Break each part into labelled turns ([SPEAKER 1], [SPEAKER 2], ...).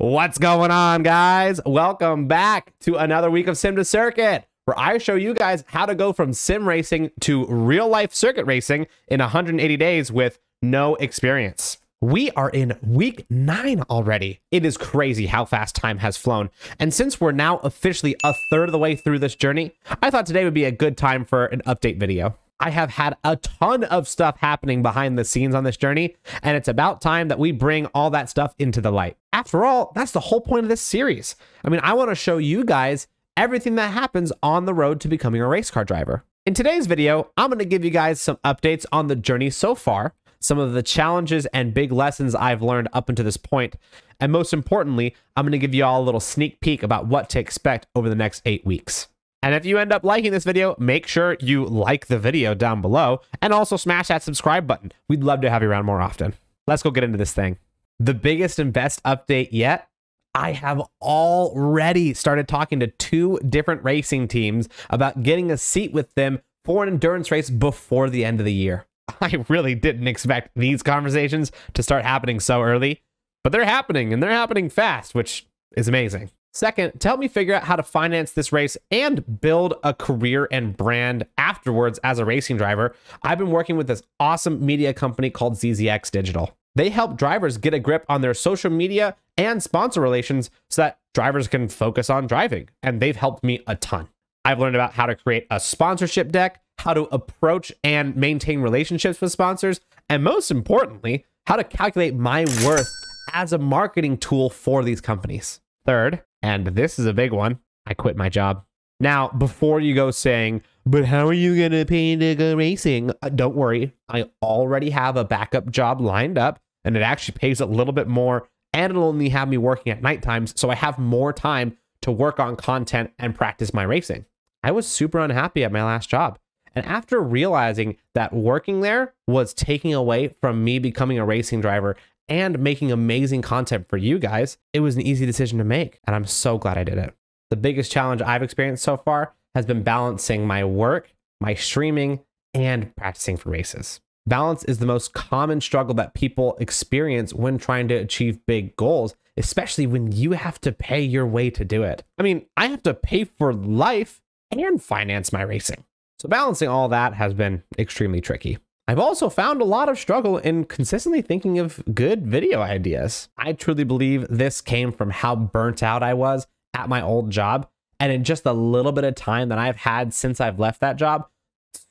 [SPEAKER 1] What's going on, guys? Welcome back to another week of Sim to Circuit, where I show you guys how to go from sim racing to real life circuit racing in 180 days with no experience. We are in week 9 already. It is crazy how fast time has flown. And since we're now officially a third of the way through this journey, I thought today would be a good time for an update video. I have had a ton of stuff happening behind the scenes on this journey, and it's about time that we bring all that stuff into the light. After all, that's the whole point of this series. I mean, I want to show you guys everything that happens on the road to becoming a race car driver. In today's video, I'm going to give you guys some updates on the journey so far, some of the challenges and big lessons I've learned up until this point, and most importantly, I'm going to give you all a little sneak peek about what to expect over the next 8 weeks. And if you end up liking this video, make sure you like the video down below and also smash that subscribe button. We'd love to have you around more often. Let's go get into this thing. The biggest and best update yet, I have already started talking to 2 different racing teams about getting a seat with them for an endurance race before the end of the year. I really didn't expect these conversations to start happening so early, but they're happening and they're happening fast, which is amazing. Second, to help me figure out how to finance this race and build a career and brand afterwards as a racing driver, I've been working with this awesome media company called ZZX Digital. They help drivers get a grip on their social media and sponsor relations so that drivers can focus on driving, and they've helped me a ton. I've learned about how to create a sponsorship deck, how to approach and maintain relationships with sponsors, and most importantly, how to calculate my worth as a marketing tool for these companies. Third, and this is a big one, I quit my job. Now, before you go saying, but how are you going to pay to go racing? Don't worry, I already have a backup job lined up, and it actually pays a little bit more, and it'll only have me working at night times, so I have more time to work on content and practice my racing. I was super unhappy at my last job. And after realizing that working there was taking away from me becoming a racing driver and making amazing content for you guys, it was an easy decision to make, and I'm so glad I did it. The biggest challenge I've experienced so far has been balancing my work, my streaming, and practicing for races. Balance is the most common struggle that people experience when trying to achieve big goals, especially when you have to pay your way to do it. I mean, I have to pay for life and finance my racing. So balancing all that has been extremely tricky. I've also found a lot of struggle in consistently thinking of good video ideas. I truly believe this came from how burnt out I was at my old job. And in just a little bit of time that I've had since I've left that job,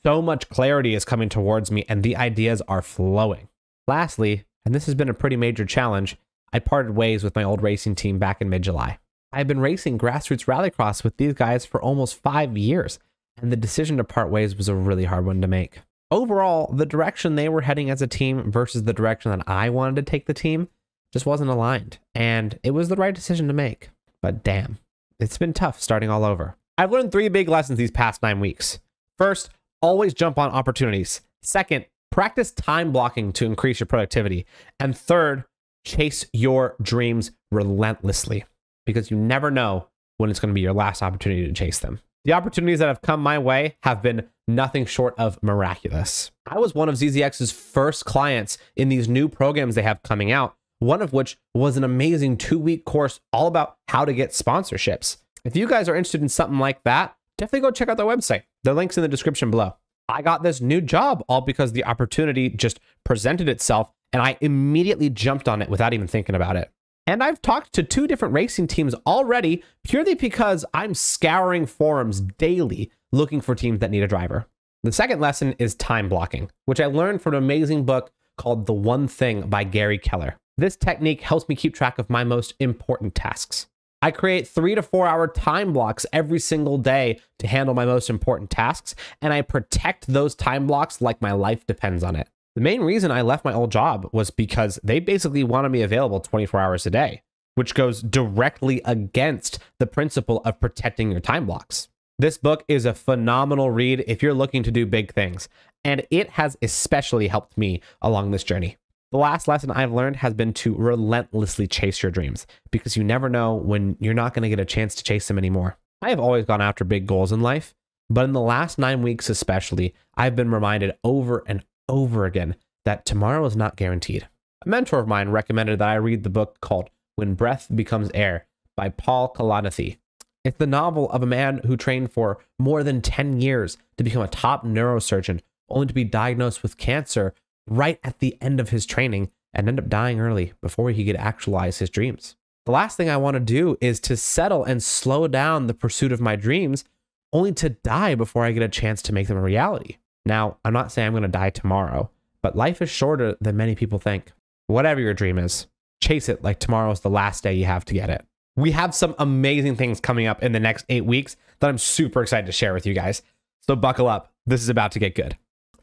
[SPEAKER 1] so much clarity is coming towards me and the ideas are flowing. Lastly, and this has been a pretty major challenge, I parted ways with my old racing team back in mid-July. I've been racing grassroots rallycross with these guys for almost 5 years, and the decision to part ways was a really hard one to make. Overall, the direction they were heading as a team versus the direction that I wanted to take the team just wasn't aligned, and it was the right decision to make. But damn, it's been tough starting all over. I've learned 3 big lessons these past 9 weeks. First, always jump on opportunities. Second, practice time blocking to increase your productivity. And third, chase your dreams relentlessly, because you never know when it's going to be your last opportunity to chase them. The opportunities that have come my way have been nothing short of miraculous. I was one of ZZX's first clients in these new programs they have coming out, one of which was an amazing 2-week course all about how to get sponsorships. If you guys are interested in something like that, definitely go check out their website. The link's in the description below. I got this new job all because the opportunity just presented itself and I immediately jumped on it without even thinking about it. And I've talked to 2 different racing teams already purely because I'm scouring forums daily looking for teams that need a driver. The second lesson is time blocking, which I learned from an amazing book called The One Thing by Gary Keller. This technique helps me keep track of my most important tasks. I create 3 to 4 hour time blocks every single day to handle my most important tasks, and I protect those time blocks like my life depends on it. The main reason I left my old job was because they basically wanted me available 24 hours a day, which goes directly against the principle of protecting your time blocks. This book is a phenomenal read if you're looking to do big things, and it has especially helped me along this journey. The last lesson I've learned has been to relentlessly chase your dreams, because you never know when you're not going to get a chance to chase them anymore. I have always gone after big goals in life, but in the last 9 weeks especially, I've been reminded over and over again that tomorrow is not guaranteed. A mentor of mine recommended that I read the book called When Breath Becomes Air by Paul Kalanithi. It's the novel of a man who trained for more than 10 years to become a top neurosurgeon, only to be diagnosed with cancer right at the end of his training and end up dying early before he could actualize his dreams. The last thing I want to do is to settle and slow down the pursuit of my dreams, only to die before I get a chance to make them a reality. Now, I'm not saying I'm going to die tomorrow, but life is shorter than many people think. Whatever your dream is, chase it like tomorrow is the last day you have to get it. We have some amazing things coming up in the next 8 weeks that I'm super excited to share with you guys. So buckle up. This is about to get good.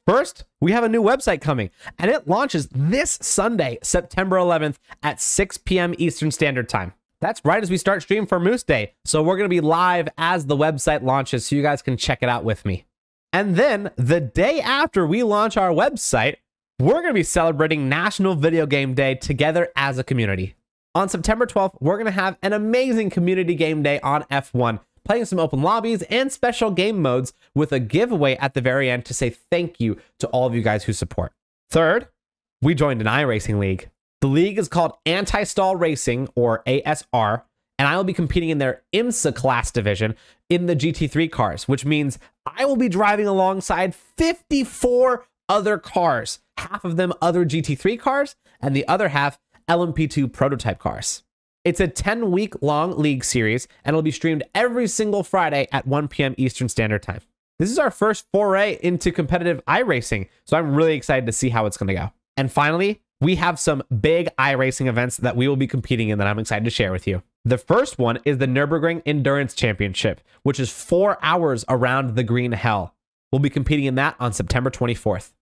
[SPEAKER 1] First, we have a new website coming, and it launches this Sunday, September 11th at 6 p.m. Eastern Standard Time. That's right as we start stream for Moose Day. So we're going to be live as the website launches so you guys can check it out with me. And then the day after we launch our website, we're going to be celebrating National Video Game Day together as a community. On September 12th, we're going to have an amazing community game day on F1, playing some open lobbies and special game modes with a giveaway at the very end to say thank you to all of you guys who support. Third, we joined an iRacing league. The league is called Anti-Stall Racing, or ASR, and I will be competing in their IMSA class division in the GT3 cars, which means I will be driving alongside 54 other cars, half of them other GT3 cars, and the other half LMP2 prototype cars. It's a 10-week-long league series, and it'll be streamed every single Friday at 1 p.m. Eastern Standard Time. This is our first foray into competitive iRacing, so I'm really excited to see how it's going to go. And finally, we have some big iRacing events that we will be competing in that I'm excited to share with you. The first one is the Nürburgring Endurance Championship, which is 4 hours around the green hell. We'll be competing in that on September 24th.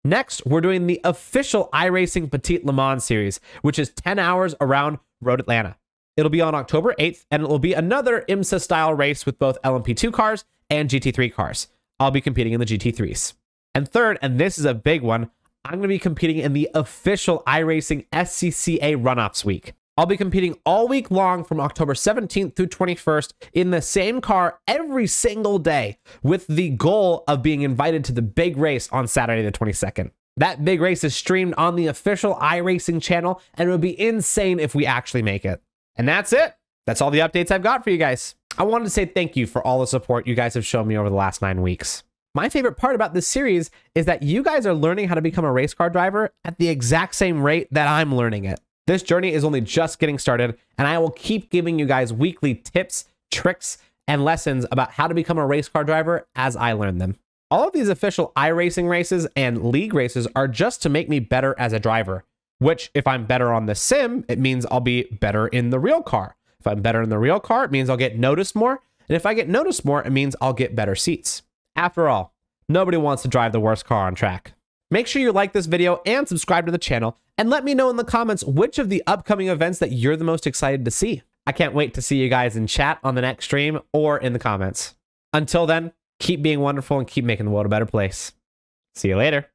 [SPEAKER 1] Next, we're doing the official iRacing Petite Le Mans series, which is 10 hours around Road Atlanta. It'll be on October 8th, and it will be another IMSA-style race with both LMP2 cars and GT3 cars. I'll be competing in the GT3s. And third, and this is a big one, I'm going to be competing in the official iRacing SCCA Runoffs Week. I'll be competing all week long from October 17th through 21st in the same car every single day, with the goal of being invited to the big race on Saturday the 22nd. That big race is streamed on the official iRacing channel, and it would be insane if we actually make it. And that's it. That's all the updates I've got for you guys. I wanted to say thank you for all the support you guys have shown me over the last 9 weeks. My favorite part about this series is that you guys are learning how to become a race car driver at the exact same rate that I'm learning it. This journey is only just getting started, and I will keep giving you guys weekly tips, tricks, and lessons about how to become a race car driver as I learn them. All of these official iRacing races and league races are just to make me better as a driver, which if I'm better on the sim, it means I'll be better in the real car. If I'm better in the real car, it means I'll get noticed more. And if I get noticed more, it means I'll get better seats. After all, nobody wants to drive the worst car on track. Make sure you like this video and subscribe to the channel, and let me know in the comments which of the upcoming events that you're the most excited to see. I can't wait to see you guys in chat on the next stream or in the comments. Until then, keep being wonderful and keep making the world a better place. See you later.